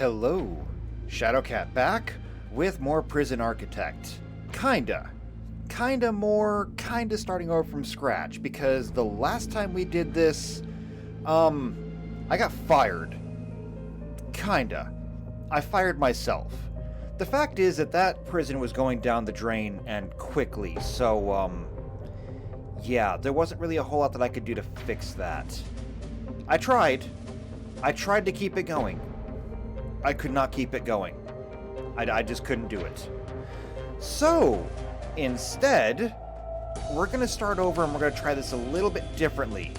Hello, Shadowcat back with more Prison Architect. Kinda more, kinda starting over from scratch, because the last time we did this, I got fired. Kinda. I fired myself. The fact is that prison was going down the drain and quickly, so, yeah, there wasn't really a whole lot that I could do to fix that. I tried to keep it going. I could not keep it going. I just couldn't do it. So, instead, we're going to start over and we're going to try this a little bit differently.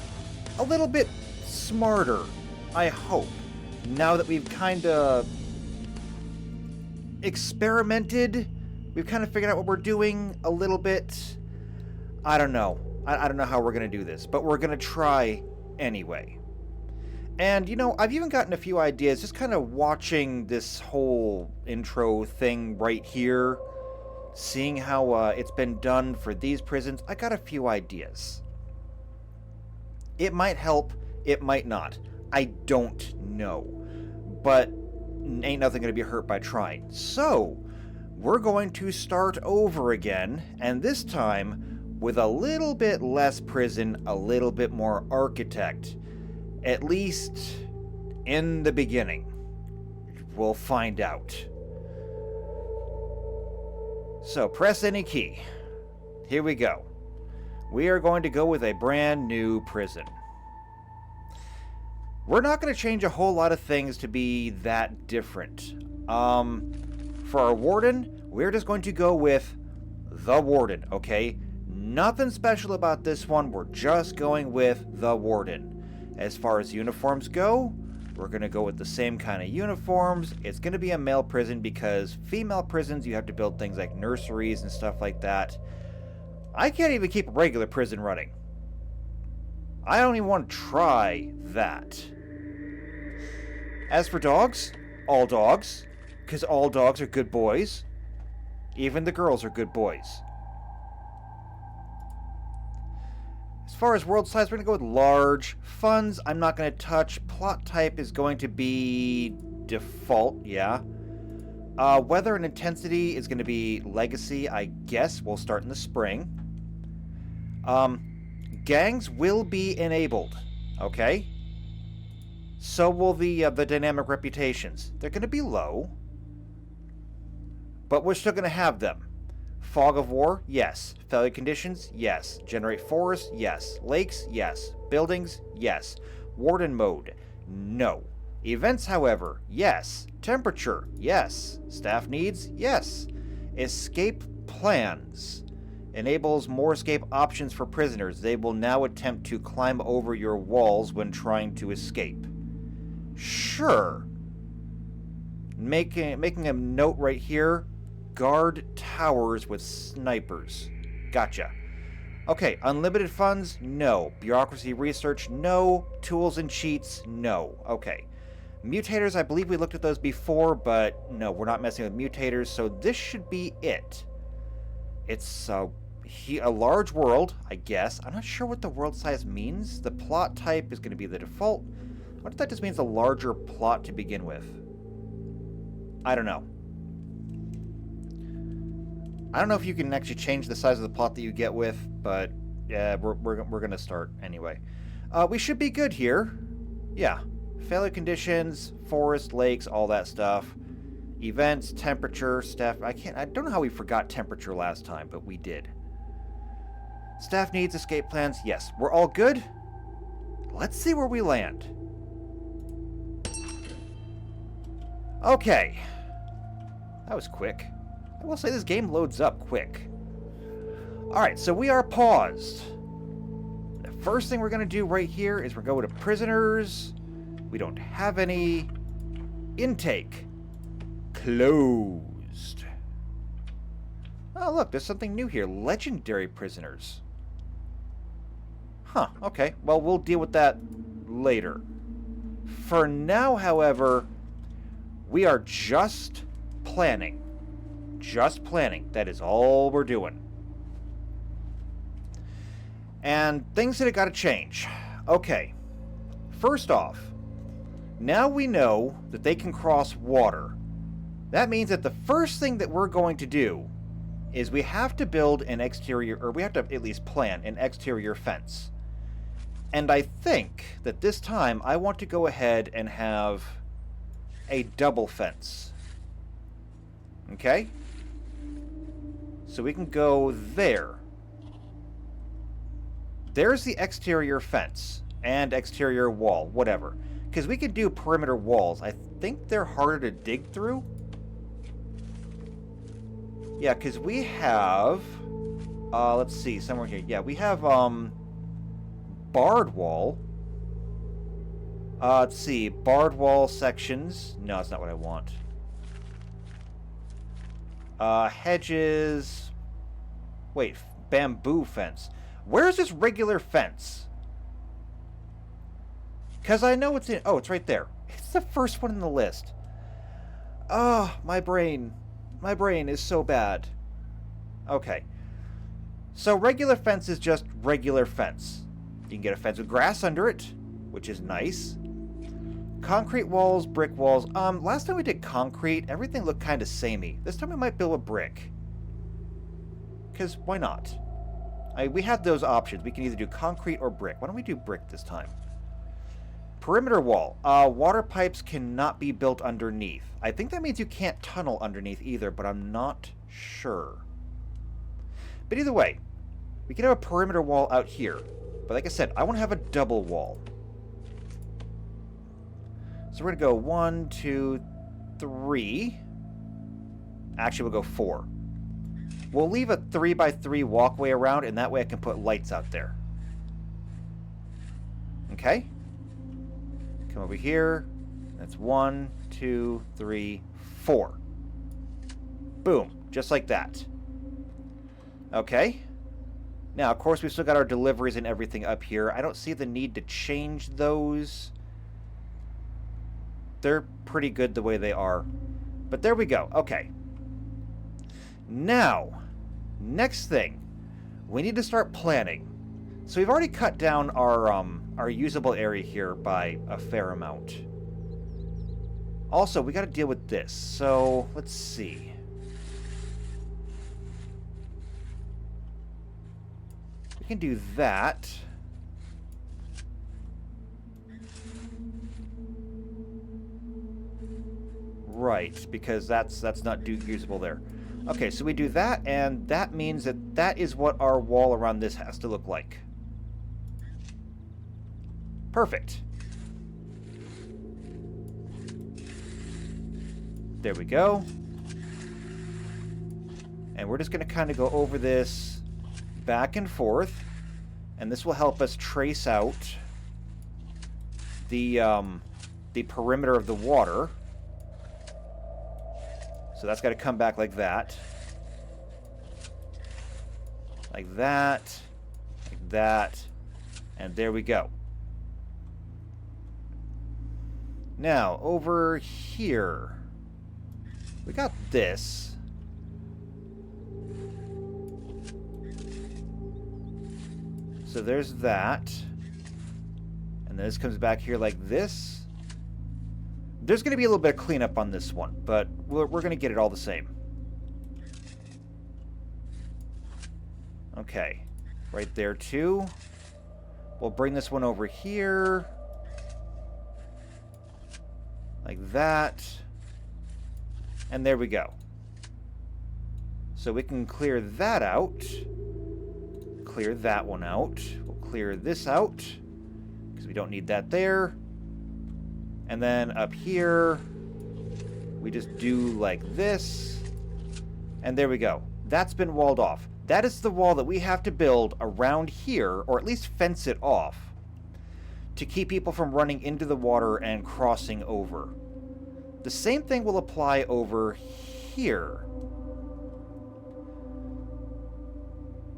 A little bit smarter, I hope. Now that we've kind of experimented, we've kind of figured out what we're doing a little bit. I don't know. I don't know how we're going to do this, but we're going to try anyway. And, you know, I've even gotten a few ideas just kind of watching this whole intro thing right here, seeing how it's been done for these prisons. I got a few ideas. It might help, it might not. I don't know. But ain't nothing going to be hurt by trying. So, we're going to start over again, and this time with a little bit less prison, a little bit more architect. At least in the beginning. We'll find out. So press any key. Here we go. We are going to go with a brand new prison. We're not going to change a whole lot of things to be that different. For our warden, we're just going to go with the warden, okay? Nothing special about this one. We're just going with the warden. As far as uniforms go, we're going to go with the same kind of uniforms. It's going to be a male prison because female prisons, you have to build things like nurseries and stuff like that. I can't even keep a regular prison running. I don't even want to try that. As for dogs, all dogs, because all dogs are good boys. Even the girls are good boys. As far as world size, we're going to go with large. Funds, I'm not going to touch. Plot type is going to be default, yeah. Weather and intensity is going to be legacy, I guess. We'll start in the spring. Gangs will be enabled, okay? So will the dynamic reputations. They're going to be low, but we're still going to have them. Fog of war, yes. Failure conditions, yes. Generate forest, yes. Lakes, yes. Buildings, yes. Warden mode, no. Events, however, yes. Temperature, yes. Staff needs, yes. Escape plans. Enables more escape options for prisoners. They will now attempt to climb over your walls when trying to escape. Sure. Making a note right here. Guard towers with snipers. Gotcha. Okay, unlimited funds? No. Bureaucracy research? No. Tools and cheats? No. Okay. Mutators, I believe we looked at those before, but no, we're not messing with mutators, so this should be it. It's a large world, I guess. I'm not sure what the world size means. The plot type is going to be the default. What if that just means a larger plot to begin with? I don't know. I don't know if you can actually change the size of the plot that you get with, but yeah, we're going to start anyway. We should be good here. Yeah. Failure conditions, forest, lakes, all that stuff. Events, temperature, staff. I don't know how we forgot temperature last time, but we did. Staff needs, escape plans. Yes, we're all good. Let's see where we land. Okay. That was quick. I will say this game loads up quick. Alright, so we are paused. The first thing we're going to do right here is we're going to prisoners. We don't have any. Intake. Closed. Oh, look, there's something new here. Legendary prisoners. Huh, okay. Well, we'll deal with that later. For now, however, we are just planning. Just planning. That is all we're doing. And things that have got to change. Okay. First off, Now we know that they can cross water. That means that the first thing that we're going to do is we have to build an exterior, or we have to at least plan an exterior fence. And I think that this time I want to go ahead and have a double fence. Okay? So we can go there. There's the exterior fence and exterior wall, whatever. Because we could do perimeter walls. I think they're harder to dig through. Yeah, because we have... let's see, somewhere here. Yeah, we have, barred wall. Let's see, barred wall sections. No, that's not what I want. Hedges... Wait, bamboo fence. Where's this regular fence? Because I know it's in... Oh, it's right there. It's the first one in the list. Oh, my brain. My brain is so bad. Okay. So regular fence is just regular fence. You can get a fence with grass under it, which is nice. Concrete walls, brick walls. Last time we did concrete, everything looked kind of samey. This time we might build a brick. Because why not? We have those options. We can either do concrete or brick. Why don't we do brick this time? Perimeter wall. Water pipes cannot be built underneath. I think that means you can't tunnel underneath either, but I'm not sure. But either way, we can have a perimeter wall out here. But like I said, I want to have a double wall. So we're going to go 1, 2, 3. Actually, we'll go 4. We'll leave a 3x3 walkway around, and that way I can put lights out there. Okay? Come over here. That's 1, 2, 3, 4. Boom. Just like that. Okay. Now, of course, we've still got our deliveries and everything up here. I don't see the need to change those. They're pretty good the way they are. But there we go. Okay. Now, next thing. We need to start planning. So we've already cut down our usable area here by a fair amount. Also, we got to deal with this. So, let's see. We can do that. Right, because that's not usable there. Okay, so we do that, and that means that that is what our wall around this has to look like. Perfect. There we go. And we're just going to kind of go over this back and forth, and this will help us trace out the perimeter of the water. So that's got to come back like that. Like that. Like that. And there we go. Now, over here, we got this. So there's that. And then this comes back here like this. There's going to be a little bit of cleanup on this one, but we're going to get it all the same. Okay. Right there, too. We'll bring this one over here. Like that. And there we go. So we can clear that out. Clear that one out. We'll clear this out, because we don't need that there. And then up here, we just do like this. And there we go. That's been walled off. That is the wall that we have to build around here, or at least fence it off, to keep people from running into the water and crossing over. The same thing will apply over here.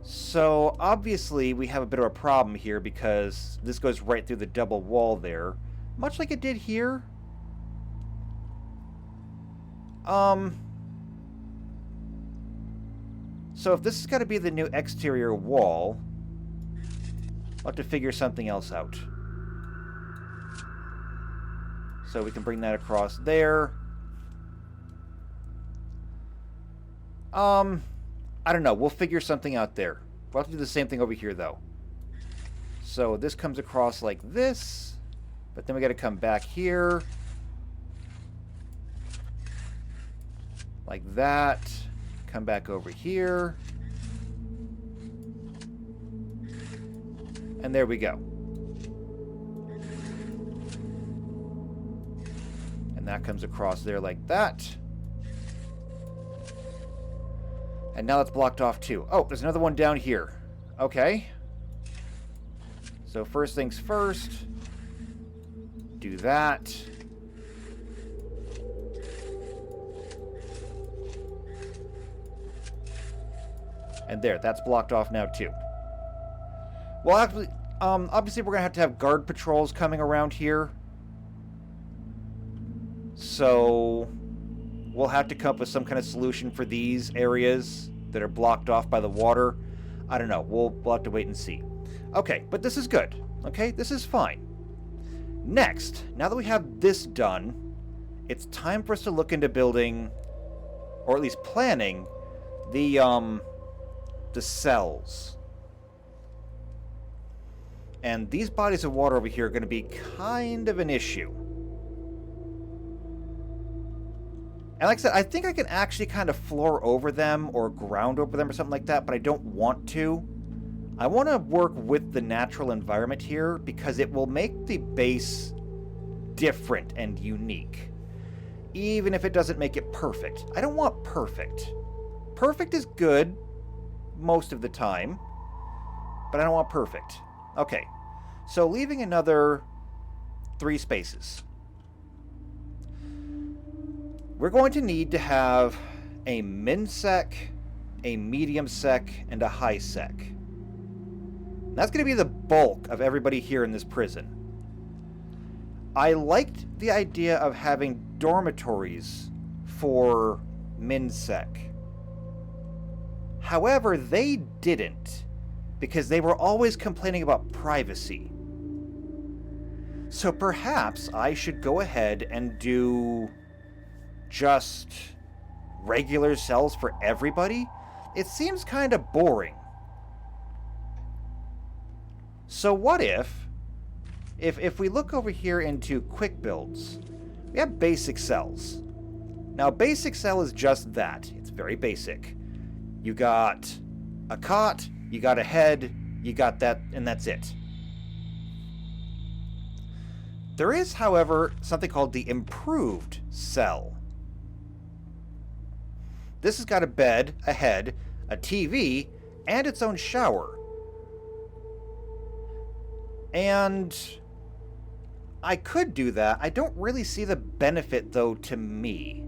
So, obviously, we have a bit of a problem here because this goes right through the double wall there. Much like it did here. So if this is going to be the new exterior wall, I'll have to figure something else out. So we can bring that across there. I don't know. We'll figure something out there. We'll have to do the same thing over here, though. So this comes across like this. But then we got to come back here. Like that. Come back over here. And there we go. And that comes across there like that. And now it's blocked off too. Oh, there's another one down here. Okay. So first things first. Do that. And there, that's blocked off now too. Well, actually, obviously we're going to have guard patrols coming around here. So we'll have to come up with some kind of solution for these areas that are blocked off by the water. I don't know. We'll have to wait and see. Okay, but this is good. Okay, this is fine. Next, now that we have this done, it's time for us to look into building, or at least planning, the cells. And these bodies of water over here are going to be kind of an issue. And like I said, I think I can actually kind of floor over them or ground over them or something like that, but I don't want to. I want to work with the natural environment here because it will make the base different and unique. Even if it doesn't make it perfect. I don't want perfect. Perfect is good most of the time, but I don't want perfect. Okay, so leaving another 3 spaces. We're going to need to have a min sec, a medium sec, and a high sec. And that's going to be the bulk of everybody here in this prison. I liked the idea of having dormitories for min sec. However, they didn't, because they were always complaining about privacy. So perhaps I should go ahead and do just regular cells for everybody? It seems kind of boring. So what if we look over here into quick builds, we have basic cells. Now basic cell is just that. It's very basic. You got a cot, you got a head, you got that, and that's it. There is, however, something called the improved cell. This has got a bed, a head, a TV, and its own shower. And I could do that. I don't really see the benefit, though, to me.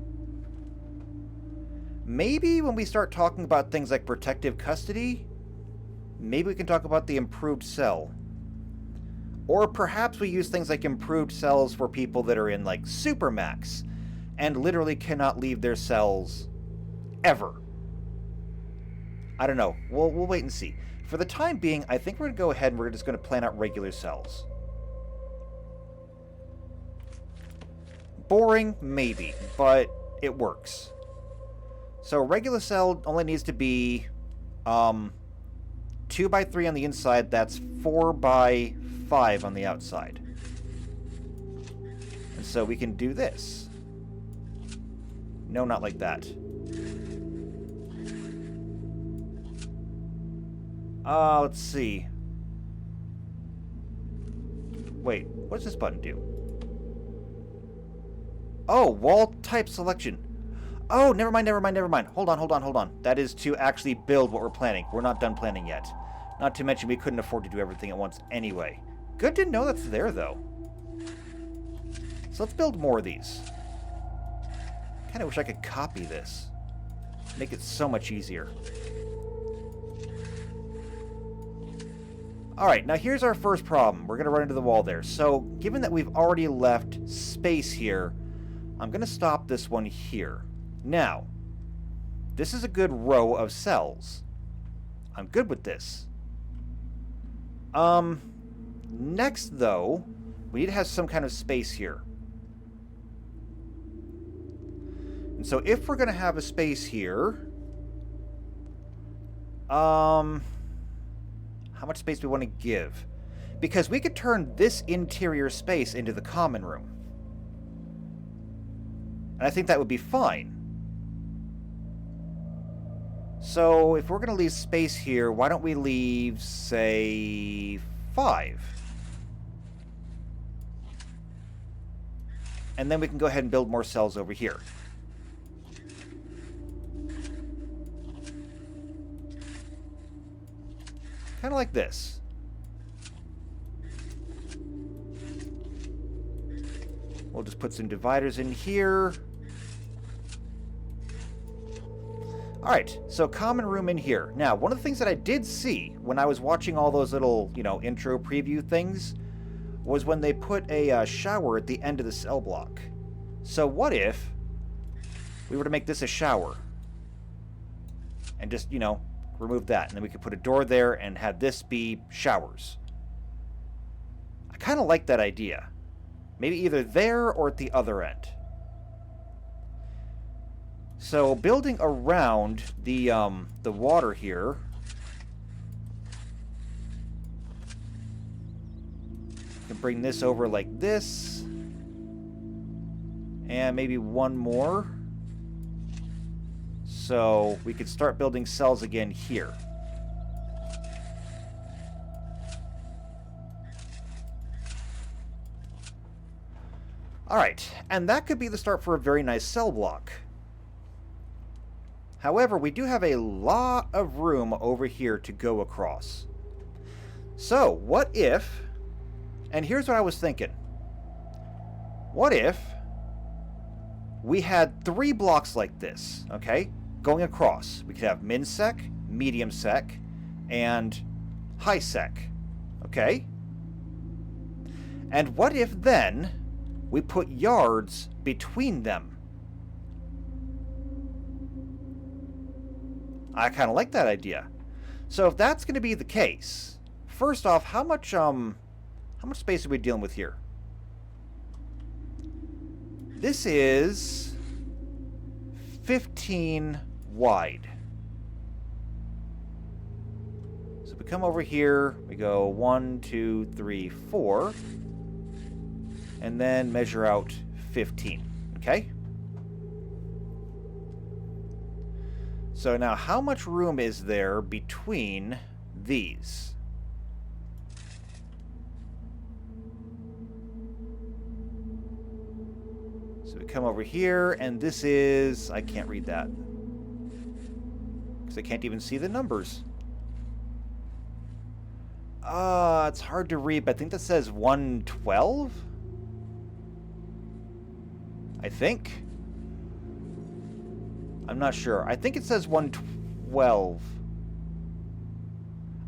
Maybe when we start talking about things like protective custody, maybe we can talk about the improved cell. Or perhaps we use things like improved cells for people that are in, like, Supermax and literally cannot leave their cells ever. I don't know. We'll wait and see. For the time being, I think we're going to go ahead and we're just going to plan out regular cells. Boring? Maybe. But it works. So regular cell only needs to be 2 by 3 on the inside. That's 4 by 5 on the outside. And so we can do this. No, not like that. Let's see. Wait, what does this button do? Oh, wall type selection. Oh, never mind. Hold on. That is to actually build what we're planning. We're not done planning yet. Not to mention we couldn't afford to do everything at once anyway. Good to know that's there, though. So let's build more of these. Kinda wish I could copy this. Make it so much easier. Alright, now here's our first problem. We're going to run into the wall there. So, given that we've already left space here, I'm going to stop this one here. Now, this is a good row of cells. I'm good with this. Next, though, we need to have some kind of space here. And so if we're going to have a space here, how much space do we want to give? Because we could turn this interior space into the common room. And I think that would be fine. So if we're going to leave space here, why don't we leave, say, 5? And then we can go ahead and build more cells over here. Kind of like this. We'll just put some dividers in here. Alright, so common room in here. Now, one of the things that I did see when I was watching all those little, intro preview things was when they put a shower at the end of the cell block. So what if we were to make this a shower? And just, remove that. And then we could put a door there and have this be showers. I kind of like that idea. Maybe either there or at the other end. So building around the water here, we can bring this over like this, and maybe one more. So we could start building cells again here. All right, and that could be the start for a very nice cell block. However, we do have a lot of room over here to go across. So, what if, and here's what I was thinking. What if we had 3 blocks like this, okay, going across? We could have min sec, medium sec, and high sec, okay? And what if then we put yards between them? I kind of like that idea. So if that's going to be the case, first off, how much space are we dealing with here? This is 15 wide. So we come over here, we go 1, 2, 3, 4, and then measure out 15, okay? So now, how much room is there between these? So we come over here, and this is... I can't read that. Because I can't even see the numbers. It's hard to read, but I think that says 112? I think. I'm not sure. I think it says 112.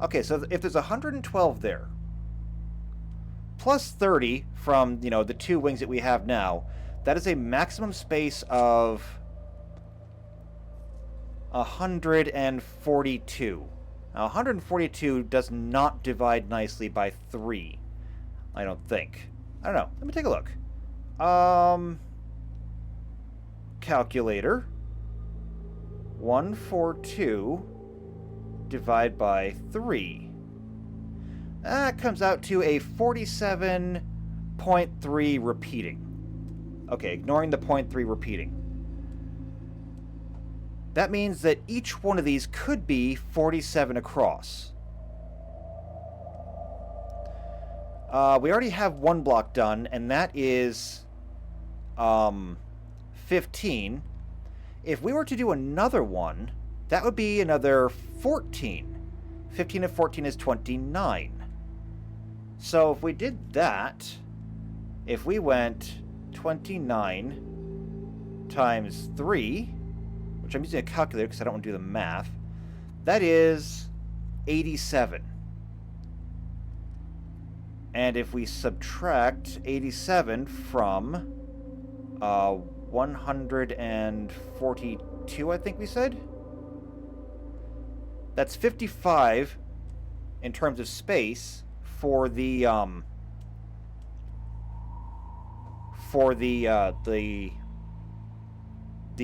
Okay, so if there's 112 there, plus 30 from, the 2 wings that we have now, that is a maximum space of 142. Now, 142 does not divide nicely by 3, I don't think. I don't know. Let me take a look. Calculator. 142 divide by 3. That comes out to a 47.3 repeating. Okay, ignoring the 0.3 repeating. That means that each one of these could be 47 across. We already have 1 block done, and that is 15. If we were to do another one, that would be another 14. 15 and 14 is 29. So if we did that, if we went 29 times 3, which I'm using a calculator because I don't want to do the math, that is 87. And if we subtract 87 from 142, I think we said, that's 55 in terms of space for the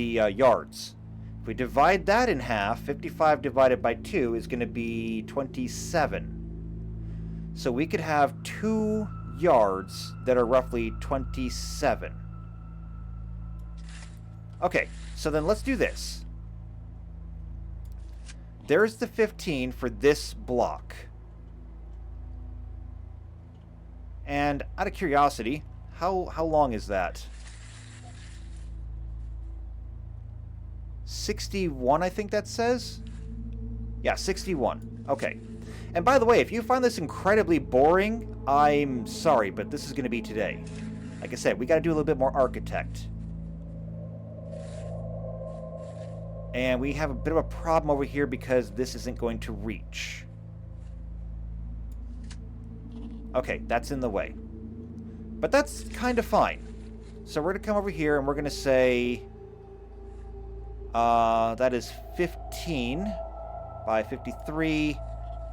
yards. If we divide that in half, 55 divided by 2 is going to be 27. So we could have 2 yards that are roughly 27. Okay, so then let's do this. There's the 15 for this block. And out of curiosity, how long is that? 61, I think that says? Yeah, 61. Okay. And by the way, if you find this incredibly boring, I'm sorry, but this is going to be today. Like I said, we got to do a little bit more architect. And we have a bit of a problem over here because this isn't going to reach. Okay, that's in the way. But that's kind of fine. So we're going to come over here and we're going to say... that is 15 by 53.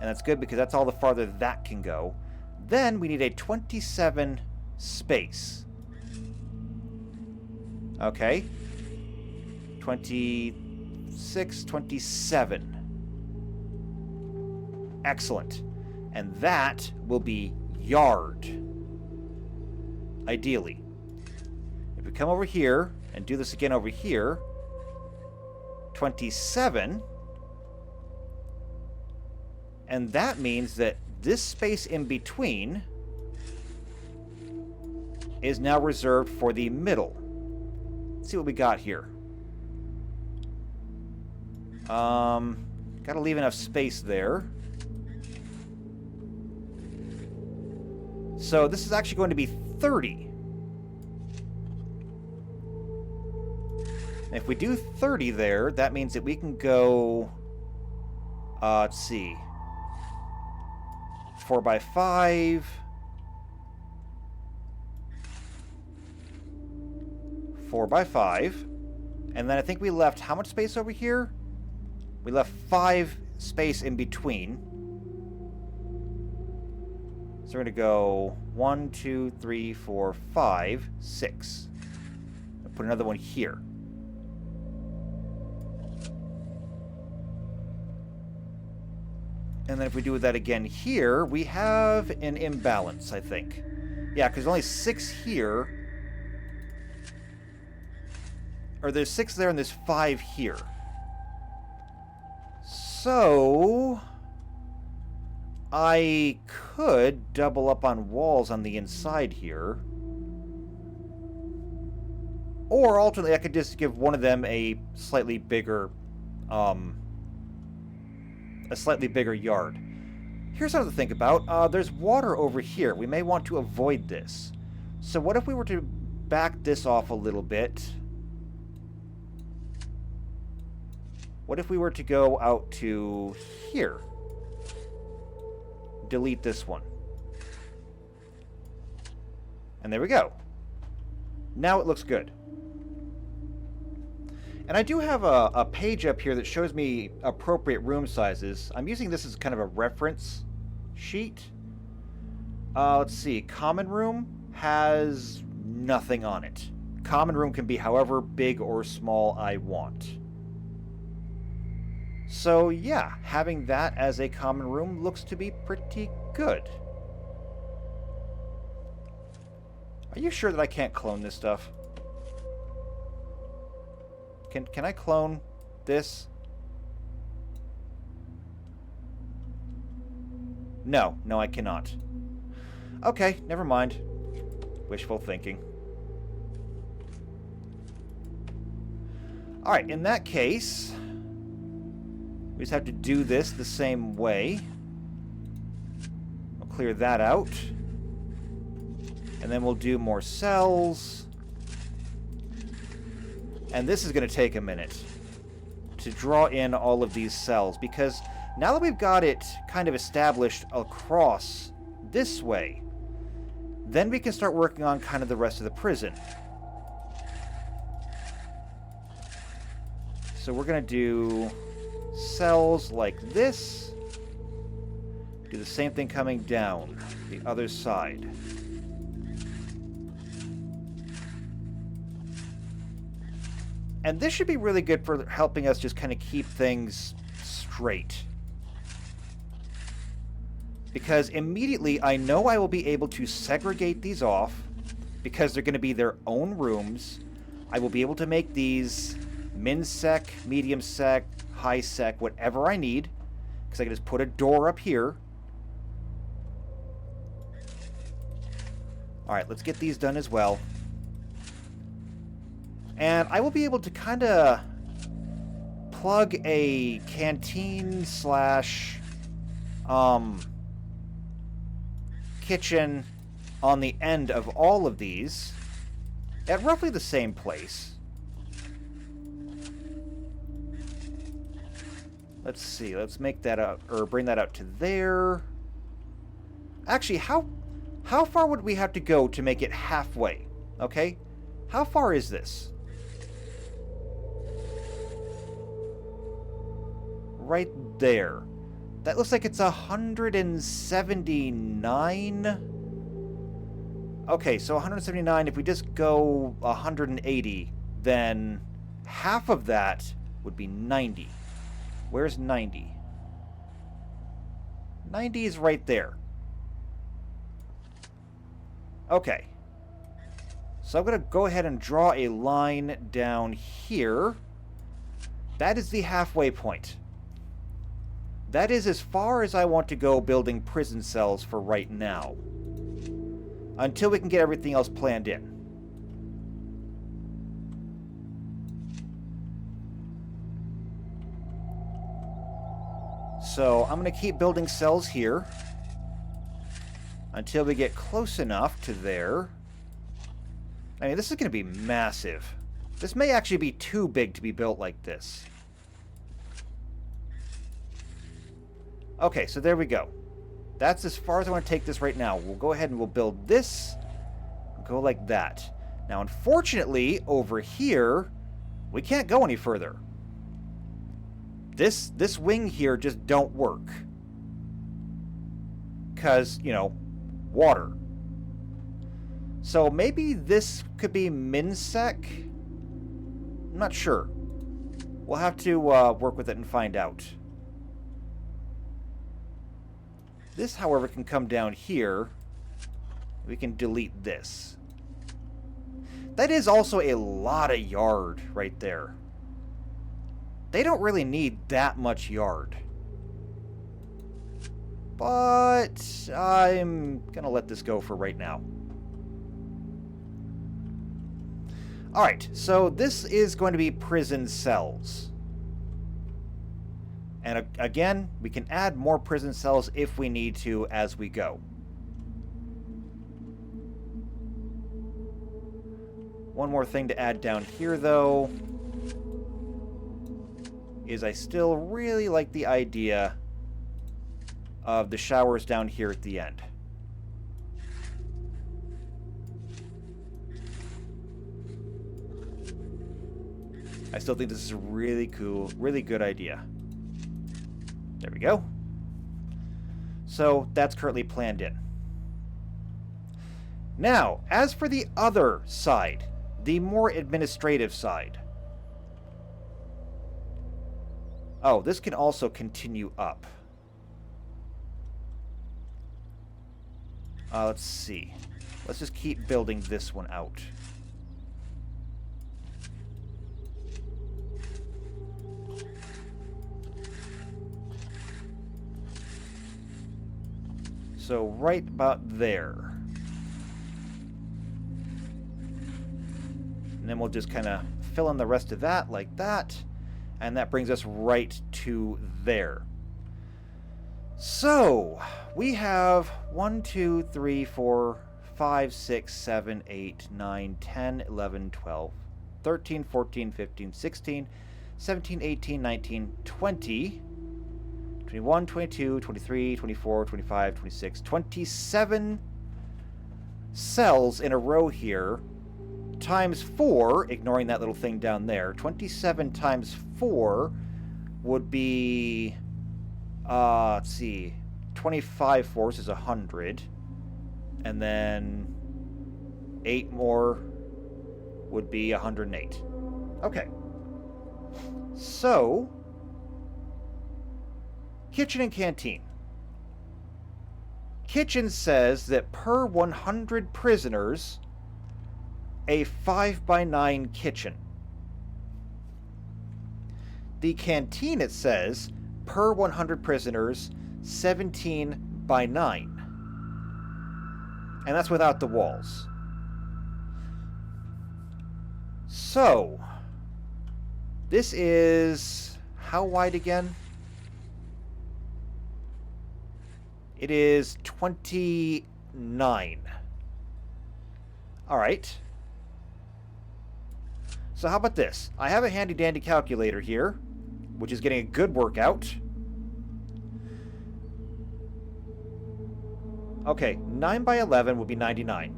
And that's good because that's all the farther that can go. Then we need a 27 space. Okay. 26, 27. Excellent. And that will be yard. Ideally. If we come over here and do this again over here, 27. And that means that this space in between is now reserved for the middle. Let's see what we got here. Gotta leave enough space there. So this is actually going to be 30. And if we do 30 there, that means that we can go... let's see. 4 by 5. 4 by 5. And then I think we left how much space over here? We left 5 space in between. So we're going to go 1, 2, 3, 4, 5, 6. I'll put another one here. And then if we do that again here, we have an imbalance, I think. Yeah, because only 6 here. Or there's 6 there and there's 5 here. So... I could double up on walls on the inside here. Or alternately, I could just give one of them a slightly bigger... a slightly bigger yard. Here's something to think about. There's water over here. We may want to avoid this. So what if we were to back this off a little bit? What if we were to go out to here? Delete this one. And there we go. Now it looks good. And I do have a page up here that shows me appropriate room sizes. I'm using this as kind of a reference sheet. Let's see. Common room has nothing on it. Common room can be however big or small I want. So yeah, having that as a common room looks to be pretty good. Are you sure that I can't clone this stuff? Can I clone this? No, I cannot. Okay, never mind. Wishful thinking. Alright, in that case, we just have to do this the same way. We'll clear that out. And then we'll do more cells. And this is going to take a minute to draw in all of these cells, because now that we've got it kind of established across this way, then we can start working on kind of the rest of the prison. So we're going to do cells like this. Do the same thing coming down the other side. And this should be really good for helping us just kind of keep things straight. Because immediately I know I will be able to segregate these off because they're going to be their own rooms. I will be able to make these min sec, medium sec, high sec, whatever I need. Because I can just put a door up here. Alright, let's get these done as well. And I will be able to kind of plug a canteen slash kitchen on the end of all of these at roughly the same place. Let's see, let's make that up, or bring that out to there. Actually, how far would we have to go to make it halfway? Okay? How far is this? Right there. That looks like it's 179. Okay, so 179, if we just go 180, then half of that would be 90. Where's 90? 90 is right there. Okay. So I'm going to go ahead and draw a line down here. That is the halfway point. That is as far as I want to go building prison cells for right now. Until we can get everything else planned in. So I'm going to keep building cells here. Until we get close enough to there. I mean, this is going to be massive. This may actually be too big to be built like this. Okay, so there we go. That's as far as I want to take this right now. We'll go ahead and we'll build this. Go like that. Now, unfortunately, over here, we can't go any further. This wing here just don't work. Because, you know, water. So maybe this could be MinSec? I'm not sure. We'll have to work with it and find out. This, however, can come down here. We can delete this. That is also a lot of yard right there. They don't really need that much yard. But I'm going to let this go for right now. Alright, so this is going to be prison cells. And again, we can add more prison cells if we need to as we go. One more thing to add down here, though, is I still really like the idea of the showers down here at the end. I still think this is a really cool, really good idea. There we go. So that's currently planned in. Now, as for the other side, the more administrative side. Oh, this can also continue up. Let's see. Let's just keep building this one out. So right about there. And then we'll just kind of fill in the rest of that like that. And that brings us right to there. So we have 1, 2, 3, 4, 5, 6, 7, 8, 9, 10, 11, 12, 13, 14, 15, 16, 17, 18, 19, 20, 21, 22, 23, 24, 25, 26, 27 cells in a row here, times 4, ignoring that little thing down there. 27 times 4 would be, let's see, 25 fours is 100, and then 8 more would be 108. Okay, So, kitchen and canteen. Kitchen says that per 100 prisoners, a 5x9 kitchen. The canteen, it says, per 100 prisoners, 17x9. And that's without the walls. So, this is how wide again? It is 29. Alright. So how about this? I have a handy dandy calculator here, which is getting a good workout. Okay, 9 by 11 would be 99.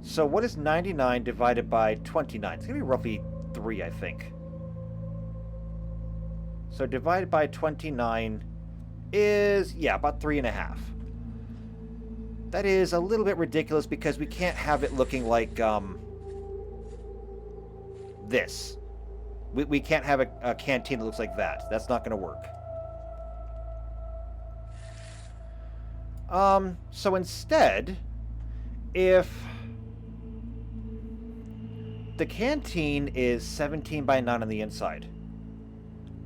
So what is 99 divided by 29? It's going to be roughly 3, I think. So divided by 29 is, yeah, about 3.5. That is a little bit ridiculous because we can't have it looking like, this. We can't have a canteen that looks like that. That's not going to work. So instead, if the canteen is 17 by 9 on the inside,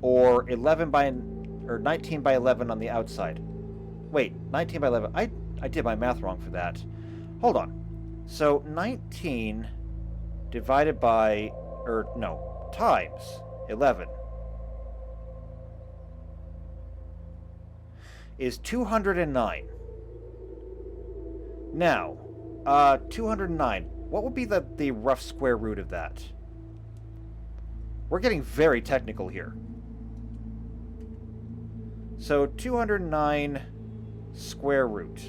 or 19 by 11 on the outside. Wait, 19 by 11. I did my math wrong for that. Hold on. So 19 divided by, times 11 is 209. Now, 209. What would be the rough square root of that? We're getting very technical here. So 209 square root.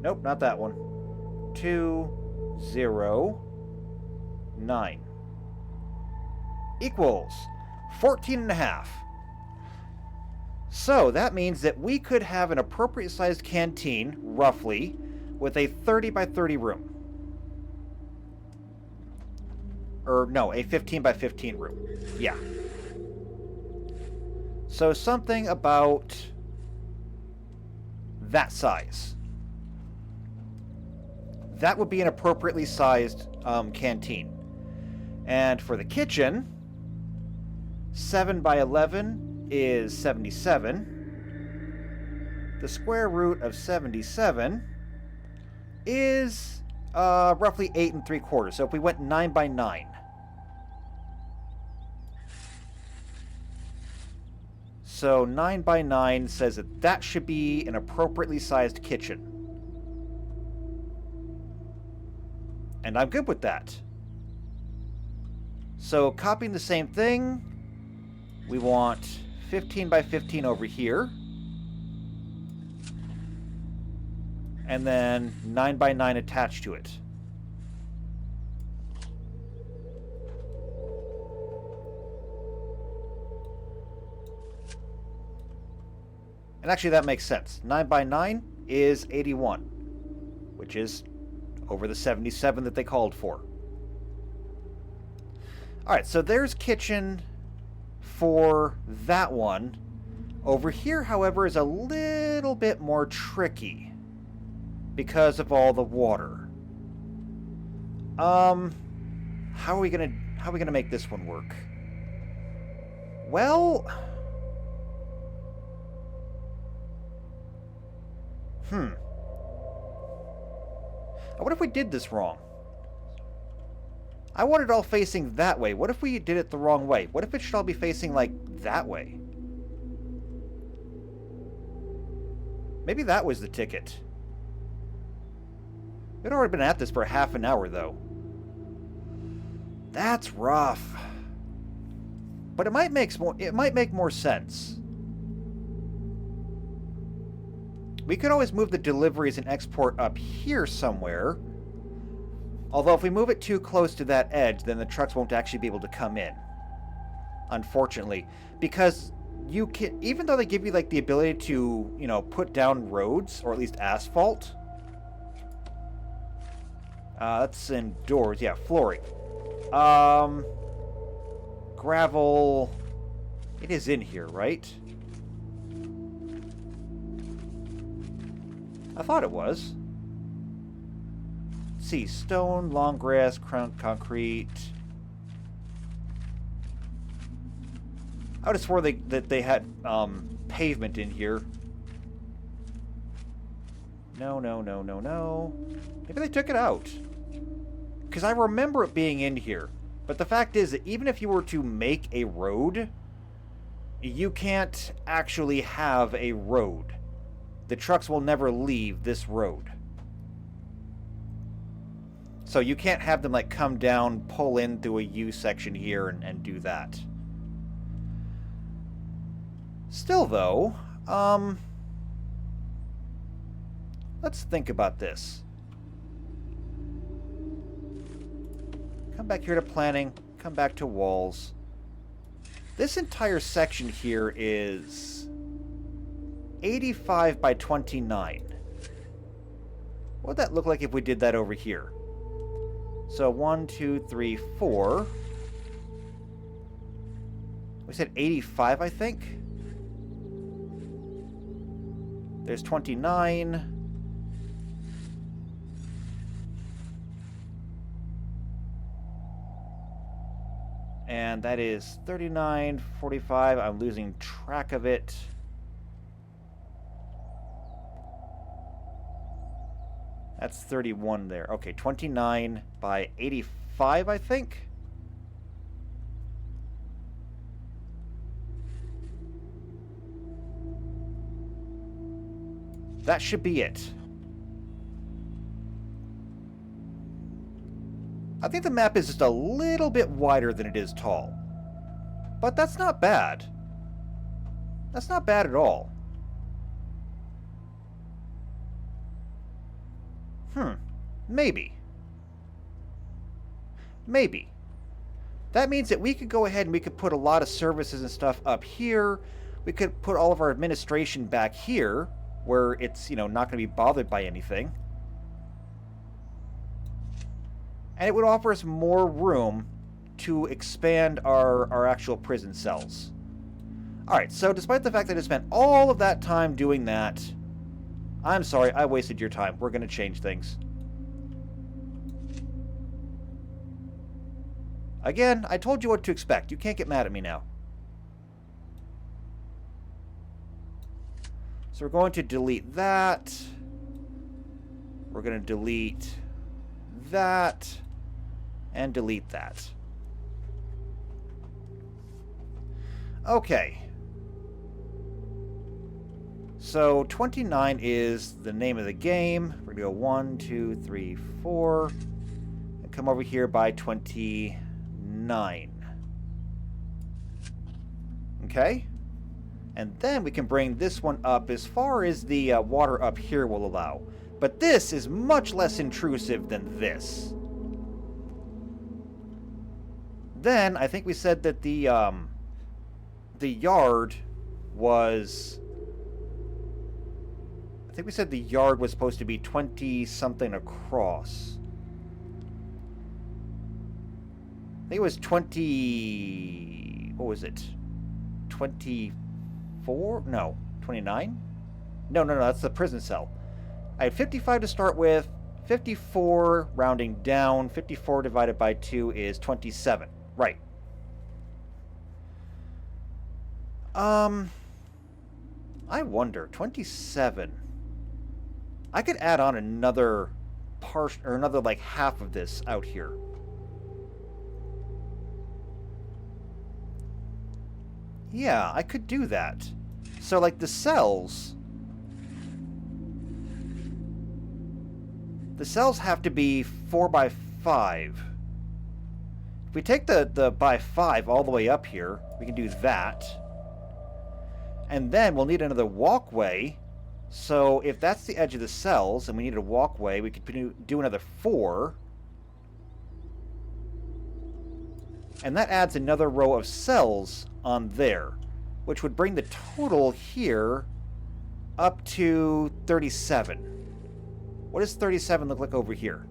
Nope, not that one. 209 equals 14.5. So that means that we could have an appropriate sized canteen, roughly, with a 30 by 30 room. Or no, a 15 by 15 room. Yeah. So something about that size. That would be an appropriately sized canteen. And for the kitchen, 7 by 11 is 77. The square root of 77 is roughly 8 3/4. So if we went 9 by 9. So 9 by 9 says that that should be an appropriately sized kitchen. And I'm good with that. So copying the same thing, we want 15 by 15 over here. And then 9 by 9 attached to it. And actually that makes sense. 9 by 9 is 81, which is over the 77 that they called for. Alright, so there's kitchen for that one. Over here, however, is a little bit more tricky because of all the water. How are we gonna make this one work? Well, what if we did this wrong? I want it all facing that way. What if we did it the wrong way? What if it should all be facing, like, that way? Maybe that was the ticket. We'd already been at this for half an hour, though. That's rough. But it might make more sense. We could always move the deliveries and export up here somewhere. Although if we move it too close to that edge, then the trucks won't actually be able to come in. Unfortunately. Because you can, even though they give you like the ability to, put down roads, or at least asphalt. That's indoors. Yeah, flooring. Gravel. It is in here, right? I thought it was. Let's see, stone, long grass, concrete. I would have sworn that they had pavement in here. No. Maybe they took it out. Because I remember it being in here. But the fact is that even if you were to make a road, you can't actually have a road. The trucks will never leave this road. So you can't have them like come down, pull in through a U section here and do that. Still though, let's think about this. Come back here to planning, come back to walls. This entire section here is 85 by 29. What would that look like if we did that over here? So 1, 2, 3, 4. We said 85, I think. There's 29. And that is 39, 45. I'm losing track of it. That's 31 there. Okay, 29 by 85, I think. That should be it. I think the map is just a little bit wider than it is tall. But that's not bad. That's not bad at all. Maybe. Maybe. That means that we could go ahead and we could put a lot of services and stuff up here. We could put all of our administration back here, where it's, you know, not going to be bothered by anything. And it would offer us more room to expand our actual prison cells. Alright, so despite the fact that I spent all of that time doing that, I'm sorry, I wasted your time. We're going to change things. Again, I told you what to expect. You can't get mad at me now. So we're going to delete that. We're going to delete that. And delete that. Okay. So 29 is the name of the game. We're going to go 1, 2, 3, 4. And come over here by 29. Okay. And then we can bring this one up as far as the water up here will allow. But this is much less intrusive than this. Then, I think we said that the yard was... I think we said the yard was supposed to be 20-something across. I think it was 20... What was it? 24? No. 29? No, that's the prison cell. I had 55 to start with. 54, rounding down. 54 divided by 2 is 27. Right. I wonder. 27. I could add on another part, or another, like, half of this out here. Yeah, I could do that. So, like, the cells... The cells have to be 4 by 5. If we take the by 5 all the way up here, we can do that. And then we'll need another walkway. So if that's the edge of the cells and we need a walkway, we could do another 4. And that adds another row of cells on there, which would bring the total here up to 37. What does 37 look like over here?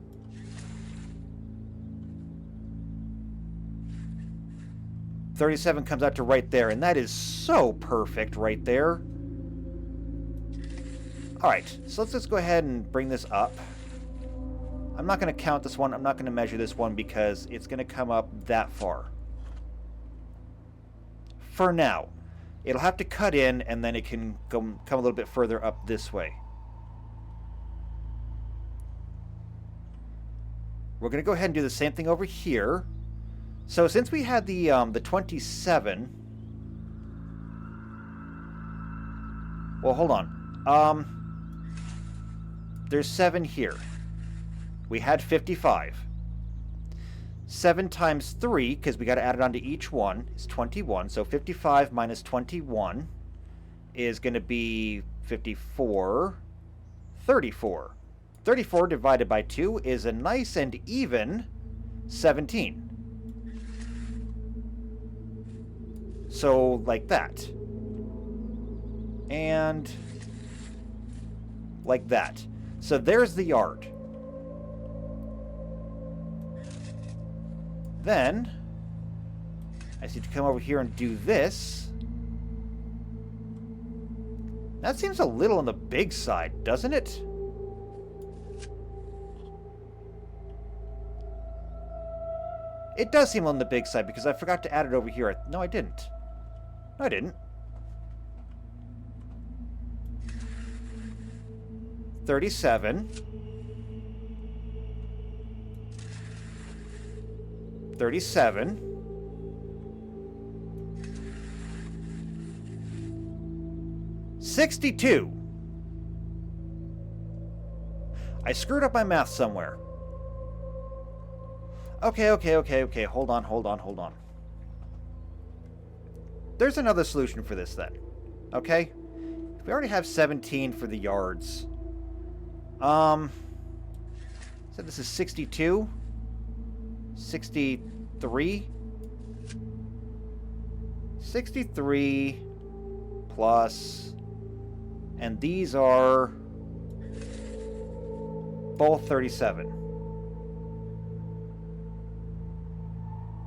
37 comes out to right there, and that is so perfect right there. Alright, so let's just go ahead and bring this up. I'm not going to count this one. I'm not going to measure this one because it's going to come up that far. For now. It'll have to cut in, and then it can come a little bit further up this way. We're going to go ahead and do the same thing over here. So since we had the 27... Well, hold on. There's 7 here. We had 55. 7 times 3, because we got to add it onto each one, is 21. So 55 minus 21 is going to be 54. 34. 34 divided by 2 is a nice and even 17. So, like that. And like that. So there's the yard. Then, I just need to come over here and do this. That seems a little on the big side, doesn't it? It does seem on the big side because I forgot to add it over here. No, I didn't. No, I didn't. 37. 37. 62. I screwed up my math somewhere. Okay. Hold on. There's another solution for this then. Okay? We already have 17 for the yards. So this is 62. 63. 63 plus... And these are both 37.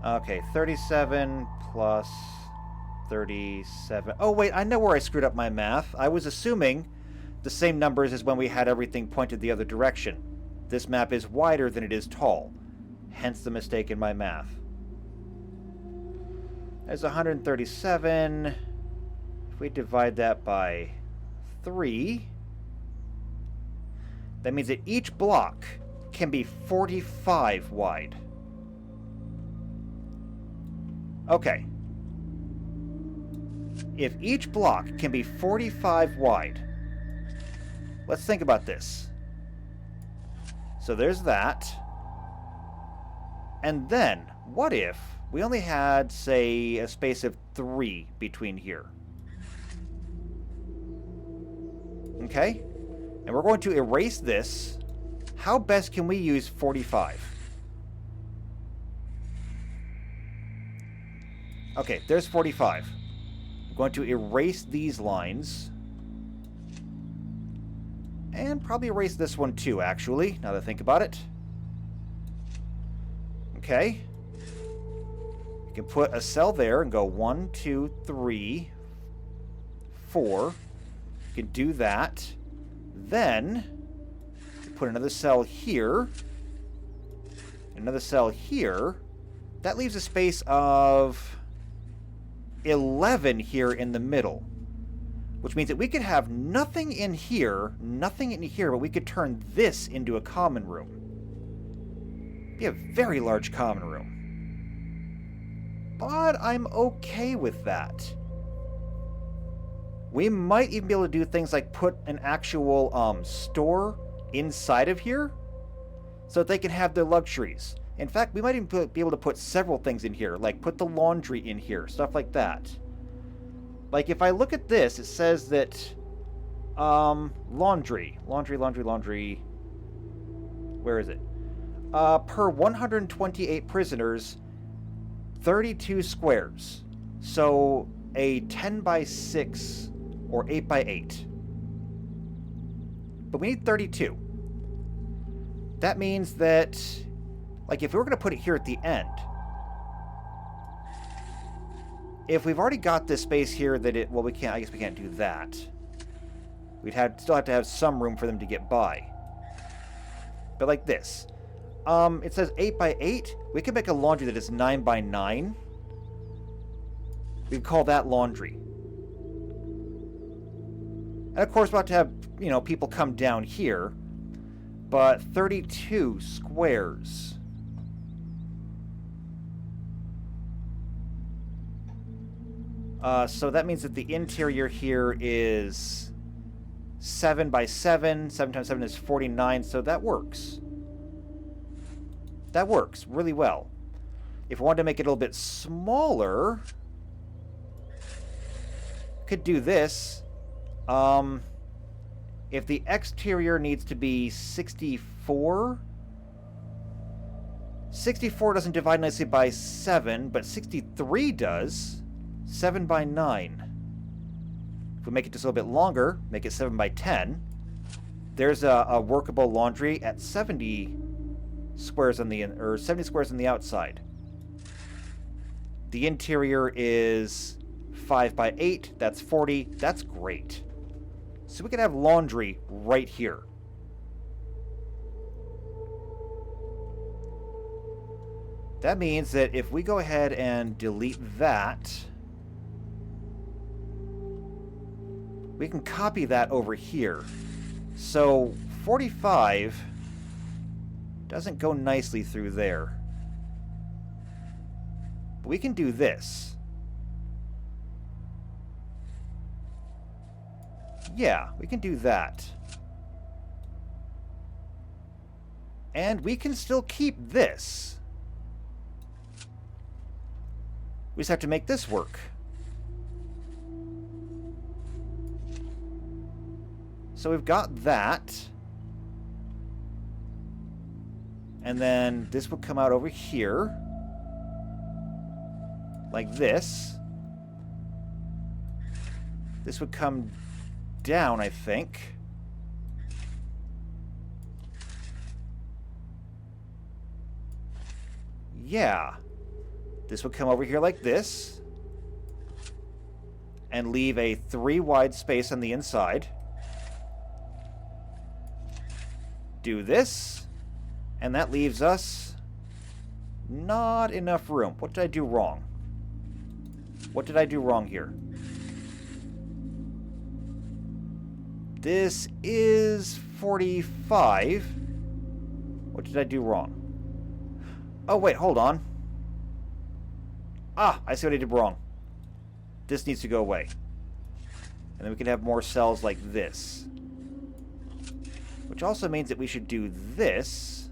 Okay, 37 plus 37. Oh, wait, I know where I screwed up my math. I was assuming the same numbers as when we had everything pointed the other direction. This map is wider than it is tall. Hence the mistake in my math. There's 137. If we divide that by 3, that means that each block can be 45 wide. Okay. If each block can be 45 wide, let's think about this. So there's that. And then, what if we only had, say, a space of 3 between here? Okay? And we're going to erase this. How best can we use 45? Okay, there's 45. I'm going to erase these lines. And probably erase this one too, actually, now that I think about it. Okay. You can put a cell there and go 1, 2, 3, 4. You can do that. Then, put another cell here. Another cell here. That leaves a space of 11 here in the middle. Which means that we could have nothing in here, but we could turn this into a common room. Be a very large common room. But I'm okay with that. We might even be able to do things like put an actual store inside of here so that they can have their luxuries. In fact, we might even be able to put several things in here, like put the laundry in here, stuff like that. Like if I look at this, it says that laundry. Where is it? Per 128 prisoners, 32 squares. So a 10 by 6 or 8 by 8. But we need 32. That means that, like, if we were going to put it here at the end, if we've already got this space here that it... Well, we can't... I guess we can't do that. We'd still have to have some room for them to get by. But like this. It says 8 by 8. We could make a laundry that is 9 by 9. We could call that laundry. And of course, we'll have to have, you know, people come down here. But 32 squares. So that means that the interior here is 7 by 7. 7 times 7 is 49, so that works. That works really well. If we wanted to make it a little bit smaller, could do this. If the exterior needs to be 64, 64 doesn't divide nicely by 7, but 63 does. 7 by 9. If we make it just a little bit longer, make it 7 by 10, there's a workable laundry at 70 squares on the 70 squares on the outside. The interior is 5 by 8. That's 40. That's great. So we could have laundry right here. That means that if we go ahead and delete that, we can copy that over here. So 45 doesn't go nicely through there. But we can do this. Yeah, we can do that. And we can still keep this. We just have to make this work. So we've got that. And then this would come out over here. Like this. This would come down, I think. Yeah. This would come over here like this. And leave a 3 wide space on the inside. Do this. And that leaves us not enough room. What did I do wrong? What did I do wrong here? This is 45. What did I do wrong? Oh, wait, hold on. Ah, I see what I did wrong. This needs to go away. And then we can have more cells like this. Which also means that we should do this.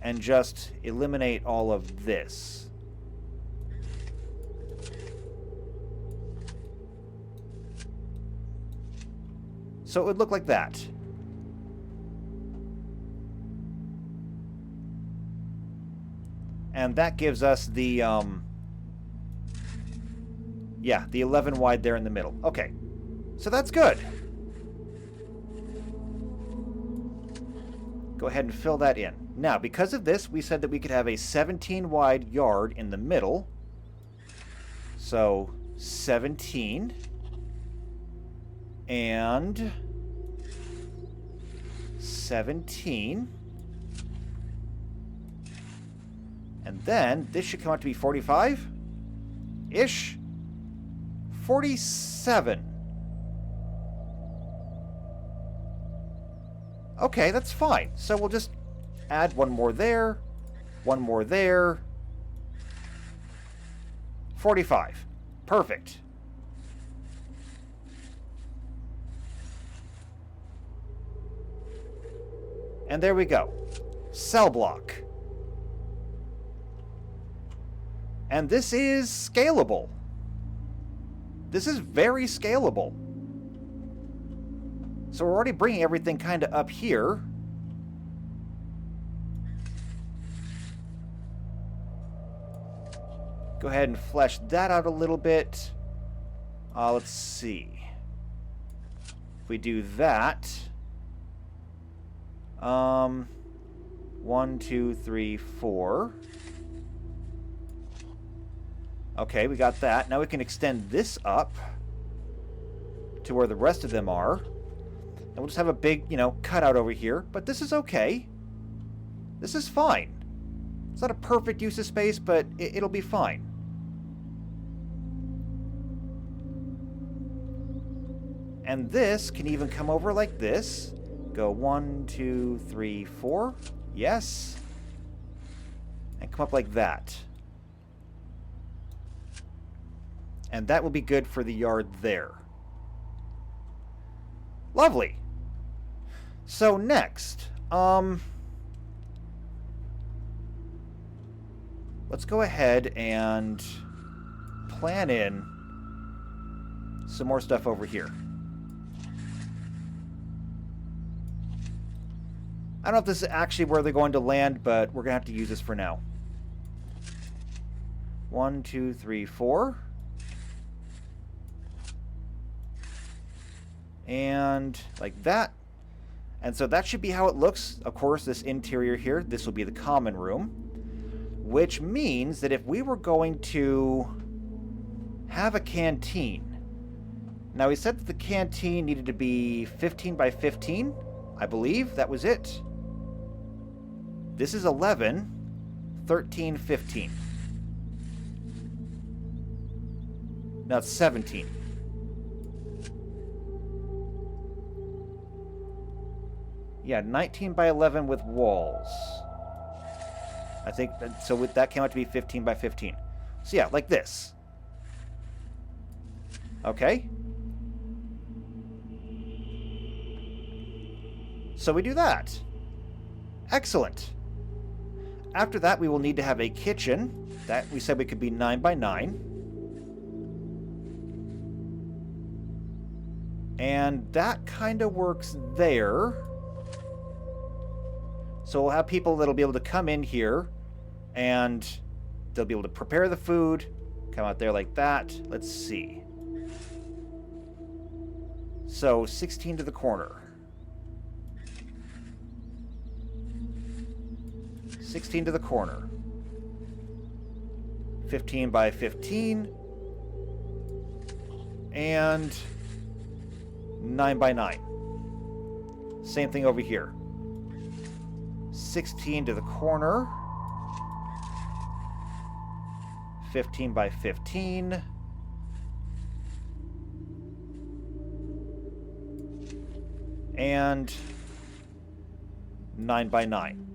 And just eliminate all of this. So it would look like that. And that gives us the, yeah, the 11 wide there in the middle. Okay. So that's good. Go ahead and fill that in. Now, because of this, we said that we could have a 17 wide yard in the middle. So, 17. And 17. And then this should come out to be 45-ish. 47. Okay, that's fine. So we'll just add one more there, one more there. 45. Perfect. And there we go. Cell block. And this is scalable. This is very scalable. So we're already bringing everything kind of up here. Go ahead and flesh that out a little bit. Let's see. If we do that... 1, 2, 3, 4. Okay, we got that. Now we can extend this up to where the rest of them are. And we'll just have a big, cutout over here. But this is okay. This is fine. It's not a perfect use of space, but it'll be fine. And this can even come over like this. Go 1, 2, 3, 4. Yes. And come up like that. And that will be good for the yard there. Lovely. So next, let's go ahead and plan in some more stuff over here. I don't know if this is actually where they're going to land, but we're going to have to use this for now. 1, 2, 3, 4. And like that. And so that should be how it looks. Of course, this interior here, this will be the common room. Which means that if we were going to have a canteen. Now, we said that the canteen needed to be 15 by 15. I believe that was it. This is 11, 13, 15. Now it's 17. Yeah, 19 by 11 with walls. I think that, so with that came out to be 15 by 15. So yeah, like this. Okay. So we do that. Excellent. After that, we will need to have a kitchen. That we said we could be 9 by 9. And that kind of works there. So we'll have people that'll be able to come in here and they'll be able to prepare the food, come out there like that. Let's see. So 16 to the corner. 16 to the corner. 15 by 15. And 9 by 9. Same thing over here. 16 to the corner. 15 by 15. And 9 by 9.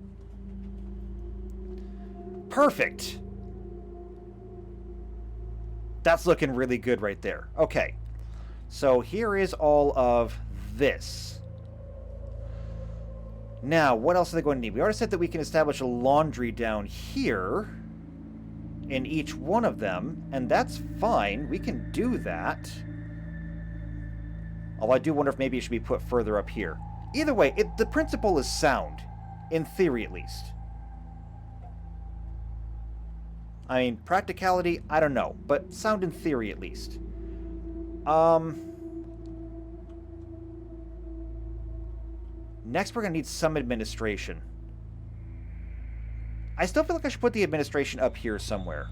Perfect. That's looking really good right there. Okay. So here is all of this. Now, what else are they going to need? We already said that we can establish a laundry down here in each one of them, and that's fine. We can do that. Although I do wonder if maybe it should be put further up here. Either way, the principle is sound. In theory, at least. I mean, practicality, I don't know. But sound in theory, at least. Next, we're going to need some administration. I still feel like I should put the administration up here somewhere.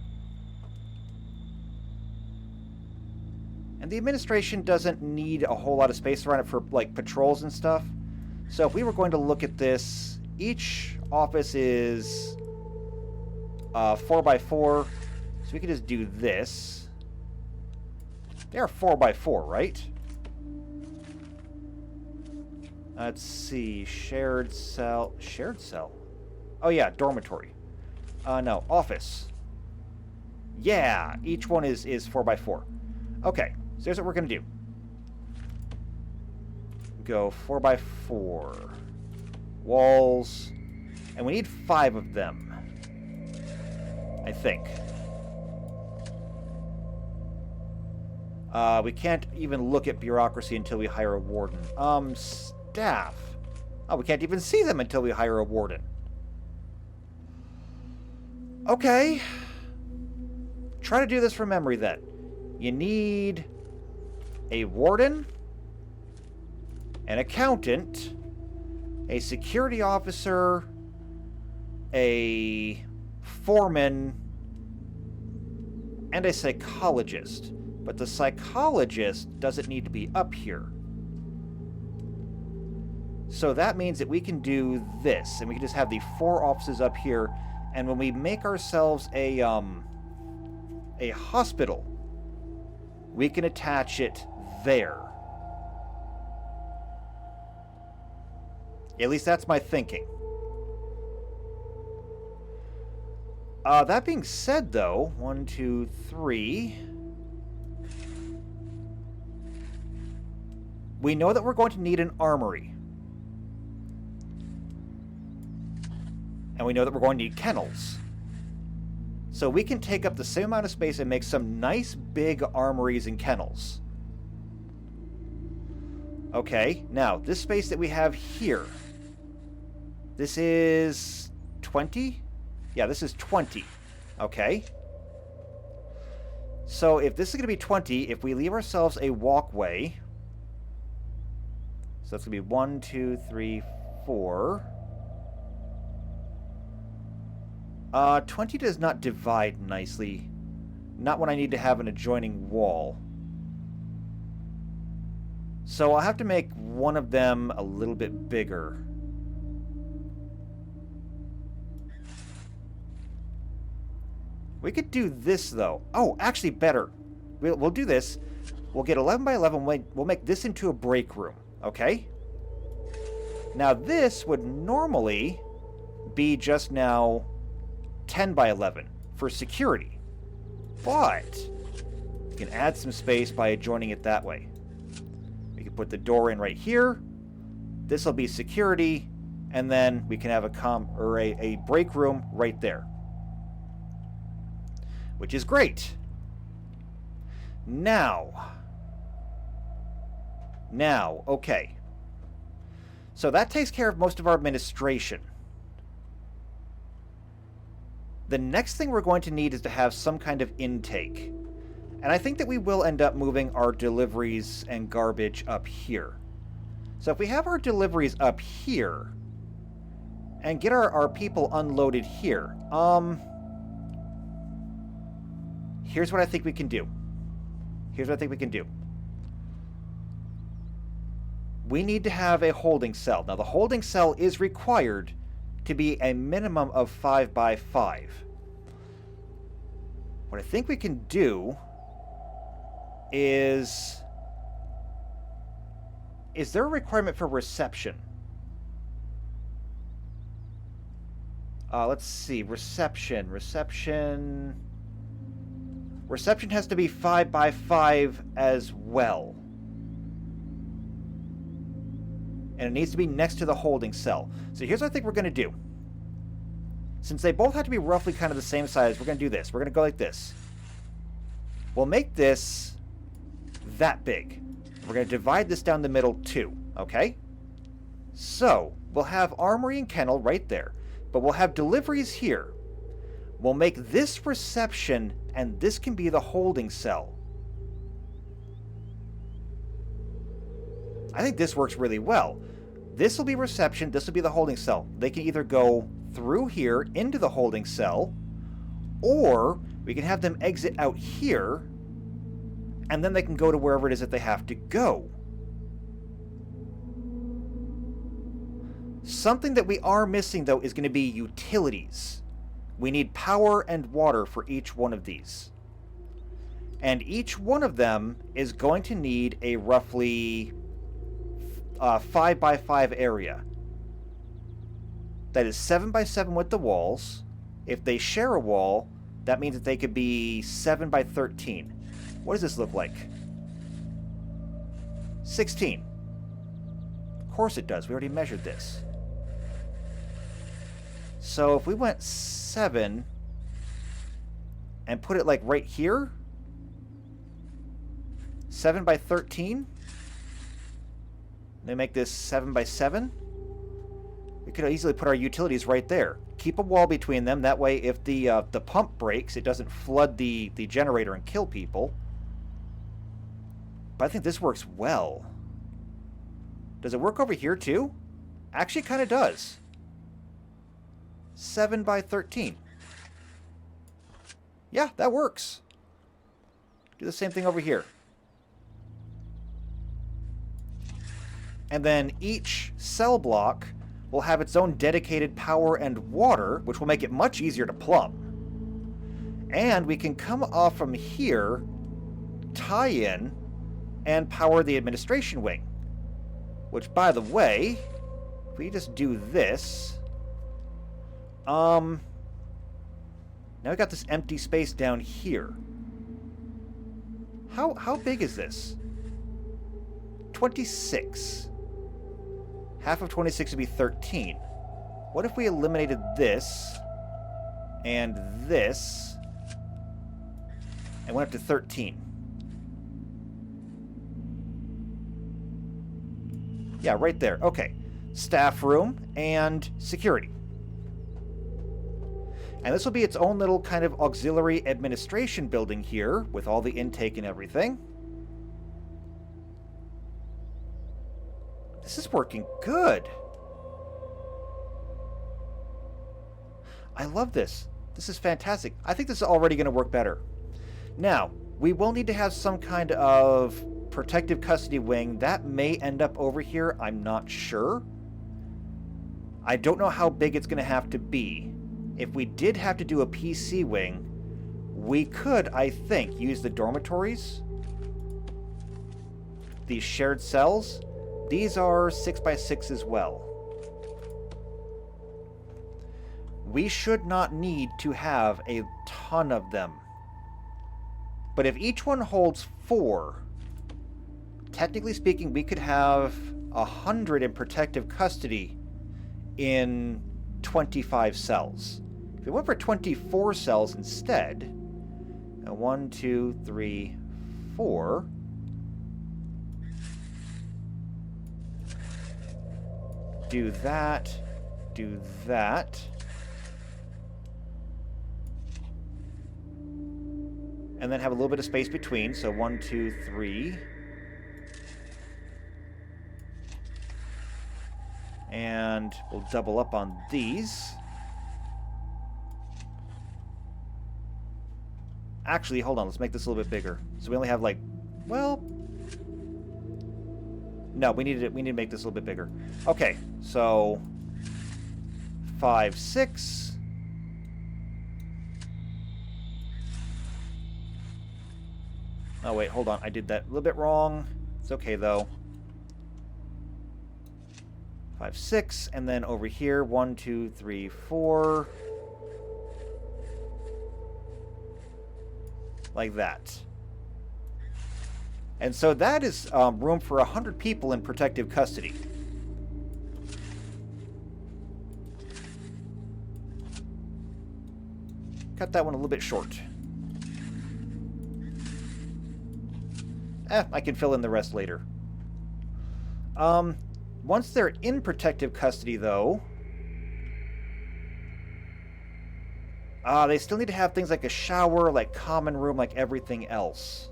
And the administration doesn't need a whole lot of space around it for, like, patrols and stuff. So if we were going to look at this, each office is 4 by 4. So we could just do this. They are 4 by 4, right? Let's see. Shared cell. Shared cell? Oh, yeah. Dormitory. No. Office. Yeah. Each one is 4 by 4. Okay. So here's what we're going to do. Go 4 by 4. Walls. And we need 5 of them. I think. We can't even look at bureaucracy until we hire a warden. Staff. Oh, we can't even see them until we hire a warden. Okay. Try to do this from memory then. You need a warden, an accountant, a security officer, a foreman, and a psychologist. But the psychologist doesn't need to be up here. So that means that we can do this, and we can just have the 4 offices up here, and when we make ourselves a hospital, we can attach it there. At least that's my thinking. That being said, though, 1, 2, 3... we know that we're going to need an armory. And we know that we're going to need kennels. So we can take up the same amount of space and make some nice big armories and kennels. Okay, now, this space that we have here. This is 20? Yeah, this is 20. Okay. So if this is going to be 20, if we leave ourselves a walkway... so that's going to be 1, 2, 3, 4. 20 does not divide nicely. Not when I need to have an adjoining wall. So I'll have to make one of them a little bit bigger. We could do this, though. Oh, actually better. We'll do this. We'll get 11 by 11. We'll make this into a break room. Okay? Now, this would normally be just now 10 by 11 for security. But we can add some space by adjoining it that way. We can put the door in right here. This will be security. And then we can have a break room right there. Which is great. Now, okay. So that takes care of most of our administration. The next thing we're going to need is to have some kind of intake. And I think that we will end up moving our deliveries and garbage up here. So if we have our deliveries up here, and get our people unloaded here, here's what I think we can do. We need to have a holding cell. Now, the holding cell is required to be a minimum of 5 by 5. What I think we can do is there a requirement for reception? Let's see. Reception has to be 5 by 5 as well. And it needs to be next to the holding cell. So here's what I think we're going to do. Since they both have to be roughly kind of the same size, we're going to do this. We're going to go like this. We'll make this that big. We're going to divide this down the middle too. Okay? So, we'll have armory and kennel right there. But we'll have deliveries here. We'll make this reception, and this can be the holding cell. I think this works really well. This will be reception, this will be the holding cell. They can either go through here into the holding cell, or we can have them exit out here, and then they can go to wherever it is that they have to go. Something that we are missing, though, is going to be utilities. We need power and water for each one of these. And each one of them is going to need a roughly 5 by 5 area. That is 7 by 7 with the walls. If they share a wall, that means that they could be 7 by 13. What does this look like? 16. Of course it does. We already measured this. So if we went 7 and put it like right here, 7 by 13. They make this 7 by 7. We could easily put our utilities right there. Keep a wall between them. That way, if the pump breaks, it doesn't flood the generator and kill people. But I think this works well. Does it work over here too? Actually, it kind of does. 7 by 13. Yeah, that works. Do the same thing over here. And then each cell block will have its own dedicated power and water, which will make it much easier to plumb. And we can come off from here, tie in, and power the administration wing. Which, by the way, if we just do this... Now we got this empty space down here. How big is this? 26. Half of 26 would be 13. What if we eliminated this and this and went up to 13? Yeah, right there. Okay. Staff room and security. And this will be its own little kind of auxiliary administration building here with all the intake and everything. This is working good. I love this. This is fantastic. I think this is already going to work better. Now, we will need to have some kind of protective custody wing. That may end up over here. I'm not sure. I don't know how big it's going to have to be. If we did have to do a PC wing, we could, I think, use the dormitories. These shared cells. These are 6x6 as well. We should not need to have a ton of them. But if each one holds 4, technically speaking, we could have 100 in protective custody in 25 cells. If we went for 24 cells instead, 1, 2, 3, 4... do that, do that. And then have a little bit of space between, so 1, 2, 3. And we'll double up on these. Actually, hold on, let's make this a little bit bigger. So we only have like, well... No, we need to make this a little bit bigger. Okay, so 5, 6. Oh wait, hold on. I did that a little bit wrong. It's okay though. 5, 6, and then over here 1, 2, 3, 4. Like that. And so that is room for 100 people in protective custody. Cut that one a little bit short. I can fill in the rest later. Once they're in protective custody, though, they still need to have things like a shower, like common room, like everything else.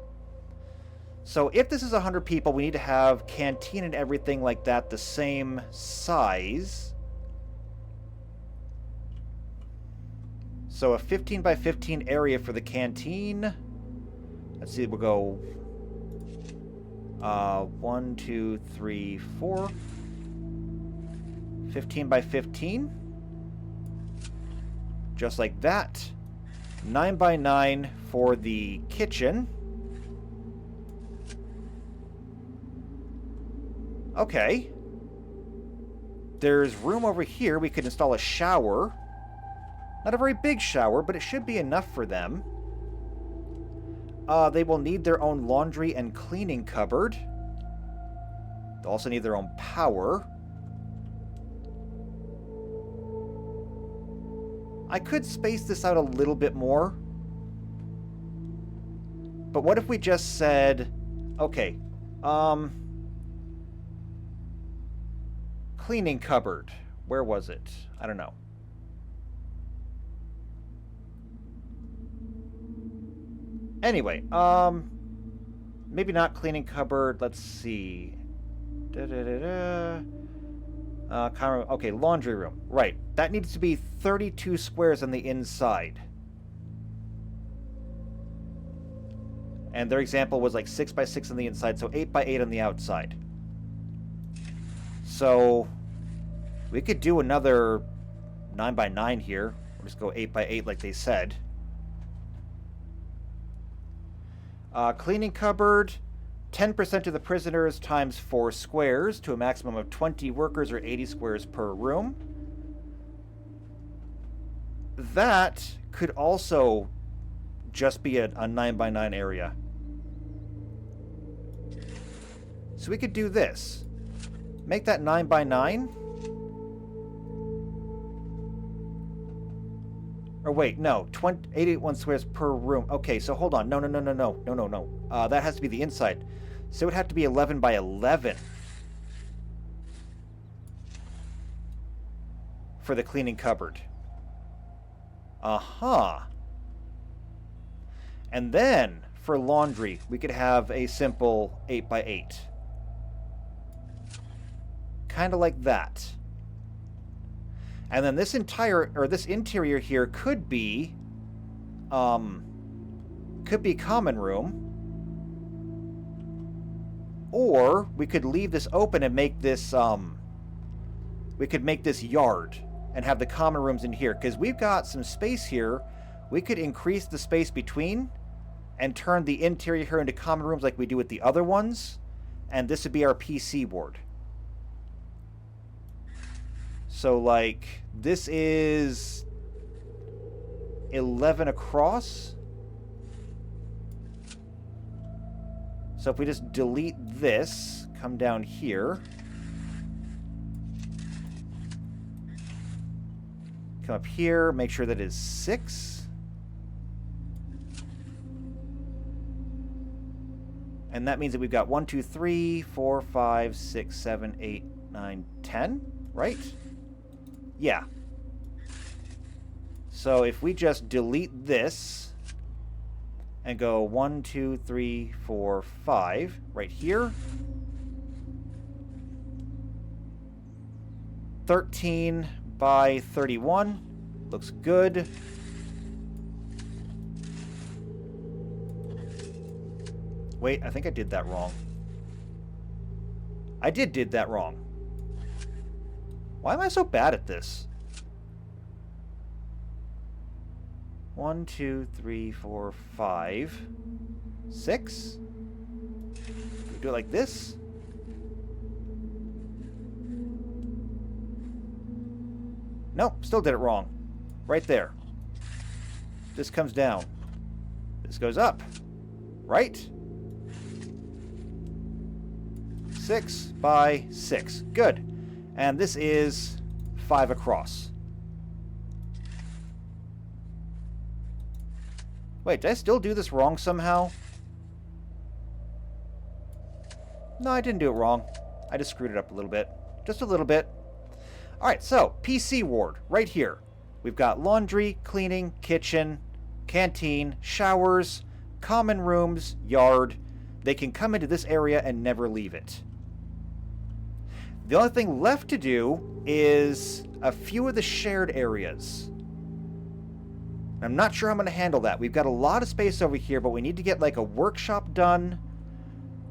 So if this is 100 people, we need to have canteen and everything like that the same size. So a 15 by 15 area for the canteen. Let's see, we'll go 1, 2, 3, 4. 15 by 15. Just like that. 9 by 9 for the kitchen. Okay. There's room over here. We could install a shower. Not a very big shower, but it should be enough for them. They will need their own laundry and cleaning cupboard. They'll also need their own power. I could space this out a little bit more. But what if we just said, okay, cleaning cupboard. Where was it? I don't know. Anyway, maybe not cleaning cupboard. Let's see. Okay, laundry room. Right. That needs to be 32 squares on the inside. And their example was like 6 by 6 on the inside, so 8 by 8 on the outside. So we could do another 9 by 9 here. We'll just go 8 by 8 like they said. Cleaning cupboard, 10% of the prisoners times 4 squares to a maximum of 20 workers or 80 squares per room. That could also just be a 9 by 9 area. So we could do this. Make that 9 by 9. Or wait, no, 81 squares per room. Okay, so hold on. No. That has to be the inside. So it would have to be 11 by 11 for the cleaning cupboard. And then for laundry, we could have a simple 8 by 8. Kind of like that. And then this interior here could be common room. Or we could leave this open and make this we could make this yard and have the common rooms in here, because we've got some space here. We could increase the space between and turn the interior here into common rooms like we do with the other ones, and this would be our PC ward. So, like, this is 11 across. So if we just delete this, come down here. Come up here, make sure that is 6. And that means that we've got 1, 2, 3, 4, 5, 6, 7, 8, 9, 10, right? Yeah. So if we just delete this and go 1, 2, 3, 4, 5 right here. 13 by 31. Looks good. Wait, I think I did that wrong. I did that wrong. Why am I so bad at this? 1, 2, 3, 4, 5, 6. We do it like this. Nope, still did it wrong. Right there. This comes down. This goes up. Right? 6 by 6. Good. And this is 5 across. Wait, did I still do this wrong somehow? No, I didn't do it wrong. I just screwed it up a little bit. Just a little bit. Alright, so, PC ward, right here. We've got laundry, cleaning, kitchen, canteen, showers, common rooms, yard. They can come into this area and never leave it. The only thing left to do is a few of the shared areas. I'm not sure how I'm going to handle that. We've got a lot of space over here, but we need to get like a workshop done.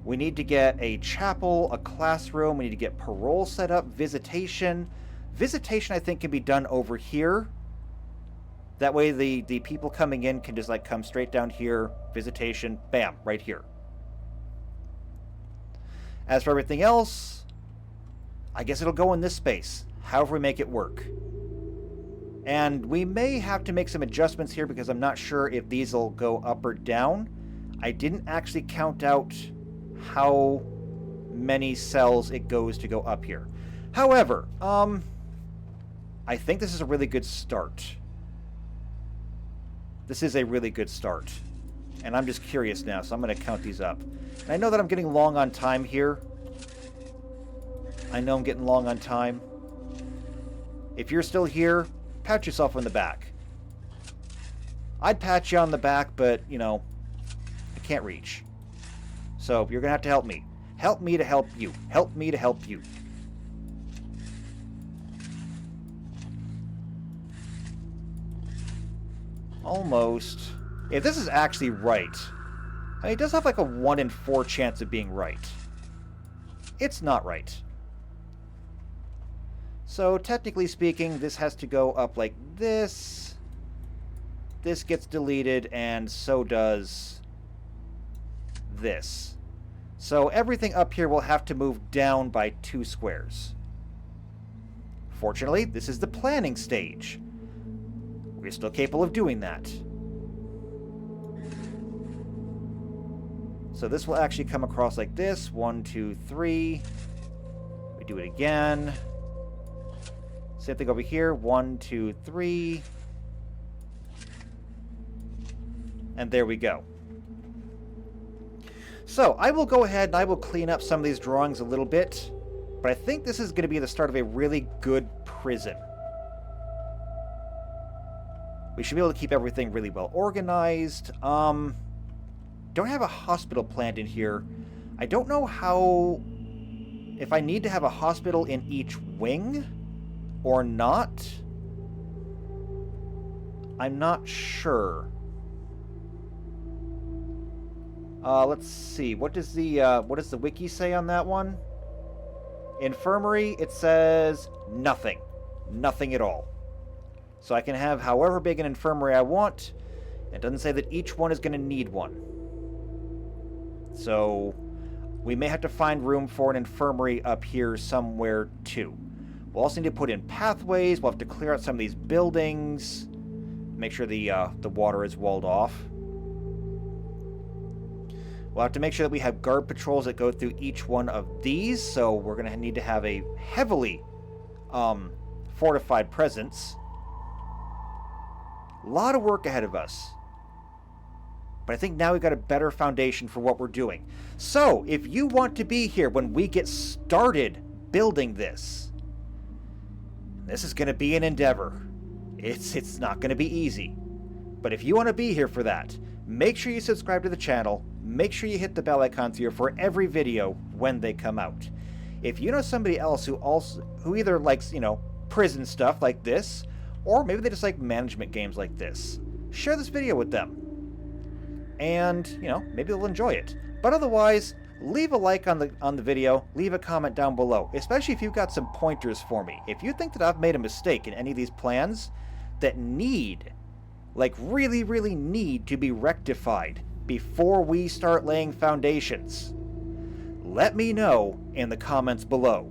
We need to get a chapel, a classroom. We need to get parole set up, visitation. Visitation, I think, can be done over here. That way the people coming in can just like come straight down here. Visitation, bam, right here. As for everything else, I guess it'll go in this space, however we make it work. And we may have to make some adjustments here because I'm not sure if these will go up or down. I didn't actually count out how many cells it goes to go up here. However, I think this is a really good start. This is a really good start. And I'm just curious now, so I'm going to count these up. And I know that I'm getting long on time here. I know I'm getting long on time. If you're still here, pat yourself on the back. I'd pat you on the back, but, you know, I can't reach. So you're going to have to help me. Help me to help you. Help me to help you. Almost. If this is actually right, I mean, it does have like a 1 in 4 chance of being right. It's not right. So, technically speaking, this has to go up like this. This gets deleted, and so does this. So, everything up here will have to move down by 2 squares. Fortunately, this is the planning stage. We're still capable of doing that. So this will actually come across like this. 1, 2, 3. We do it again. Same thing over here. 1, 2, 3. And there we go. So I will go ahead and I will clean up some of these drawings a little bit. But I think this is going to be the start of a really good prison. We should be able to keep everything really well organized. Don't have a hospital planned in here. I don't know how... if I need to have a hospital in each wing or not. I'm not sure. Let's see. What does the wiki say on that one? Infirmary, it says nothing. Nothing at all. So I can have however big an infirmary I want. It doesn't say that each one is going to need one. So we may have to find room for an infirmary up here somewhere too. We'll also need to put in pathways. We'll have to clear out some of these buildings. Make sure the water is walled off. We'll have to make sure that we have guard patrols that go through each one of these. So we're going to need to have a heavily fortified presence. A lot of work ahead of us. But I think now we've got a better foundation for what we're doing. So, if you want to be here when we get started building this, this is going to be an endeavor. It's not going to be easy. But if you want to be here for that, make sure you subscribe to the channel. Make sure you hit the bell icon here for every video when they come out. If you know somebody else who either likes, prison stuff like this, or maybe they just like management games like this, share this video with them. And, maybe they'll enjoy it. But otherwise, leave a like on the video, leave a comment down below, especially if you've got some pointers for me. If you think that I've made a mistake in any of these plans that need, really, really need to be rectified before we start laying foundations, let me know in the comments below.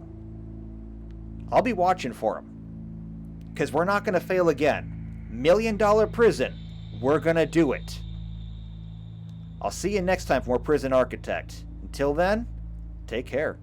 I'll be watching for them. Because we're not going to fail again. $1 Million Prison, we're going to do it. I'll see you next time for more Prison Architect. Until then, take care.